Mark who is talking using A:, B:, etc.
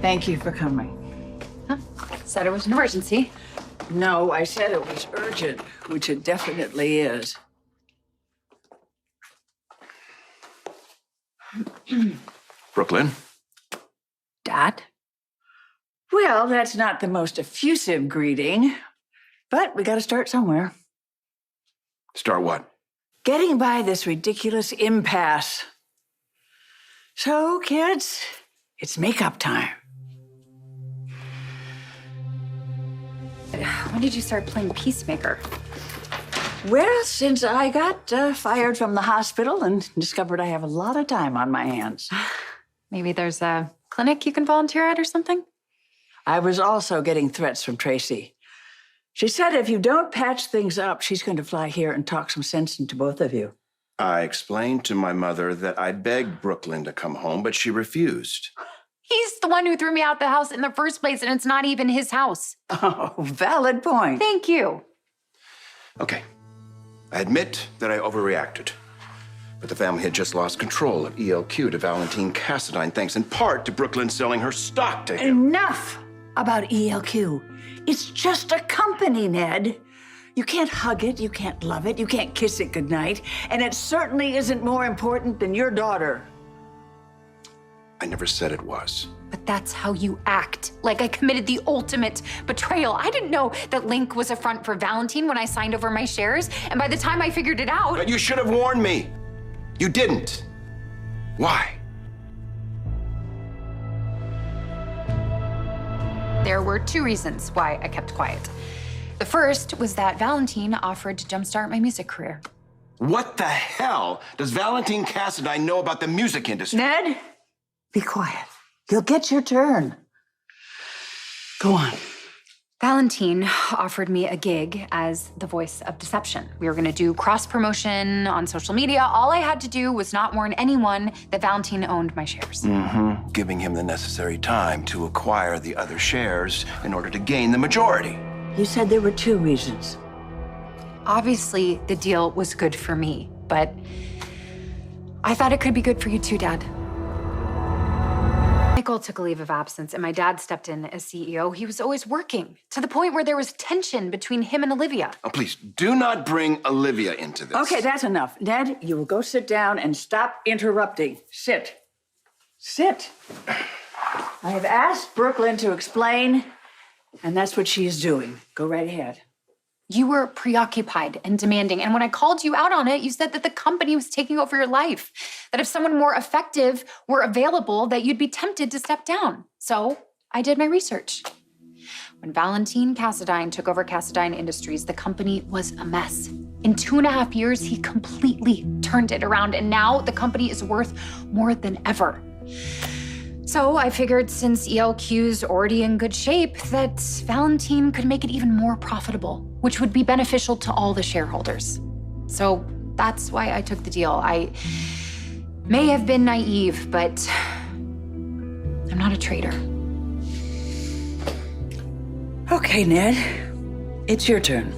A: Thank you for coming.
B: Huh? Said it was an emergency.
A: No, I said it was urgent, which it definitely is.
C: Brook Lynn?
B: Dad?
A: Well, that's not the most effusive greeting, but we got to start somewhere.
C: Start what?
A: Getting by this ridiculous impasse. So, kids, it's makeup time.
B: When did you start playing peacemaker?
A: Well, since I got fired from the hospital and discovered I have a lot of time on my hands.
B: Maybe there's a clinic you can volunteer at or something?
A: I was also getting threats from Tracy. She said if you don't patch things up, she's going to fly here and talk some sense into both of you.
C: I explained to my mother that I begged Brook Lynn to come home, but she refused.
B: He's the one who threw me out the house in the first place, and it's not even his house.
A: Oh, valid point.
B: Thank you.
C: Okay. I admit that I overreacted. But the family had just lost control of ELQ to Valentine Cassadine, thanks in part to Brook Lynn selling her stock to him.
A: Enough about ELQ. It's just a company, Ned. You can't hug it, you can't love it, you can't kiss it goodnight, and it certainly isn't more important than your daughter.
C: I never said it was.
B: But that's how you act. Like I committed the ultimate betrayal. I didn't know that Link was a front for Valentine when I signed over my shares, and by the time I figured it out...
C: But you should have warned me. You didn't. Why?
B: There were two reasons why I kept quiet. The first was that Valentine offered to jumpstart my music career.
C: What the hell does Valentine Cassadine know about the music industry?
A: Ned, be quiet. You'll get your turn. Go on.
B: Valentine offered me a gig as the voice of deception. We were gonna do cross-promotion on social media. All I had to do was not warn anyone that Valentine owned my shares.
C: Mm-hmm. Giving him the necessary time to acquire the other shares in order to gain the majority.
A: You said there were two reasons.
B: Obviously, the deal was good for me, but I thought it could be good for you too, Dad. Michael took a leave of absence, and my dad stepped in as CEO. He was always working, to the point where there was tension between him and Olivia.
C: Oh, please, do not bring Olivia into this.
A: Okay, that's enough. Ned, you will go sit down and stop interrupting. Sit. Sit. I have asked Brook Lynn to explain, and that's what she is doing. Go right ahead.
B: You were preoccupied and demanding, and when I called you out on it, you said that the company was taking over your life, that if someone more effective were available, that you'd be tempted to step down. So I did my research. When Valentine Cassadine took over Cassadine Industries, the company was a mess. In 2.5 years, he completely turned it around, and now the company is worth more than ever. So I figured since ELQ's already in good shape, that Valentine could make it even more profitable, which would be beneficial to all the shareholders. So that's why I took the deal. I may have been naive, but I'm not a traitor.
A: Okay, Ned, it's your turn.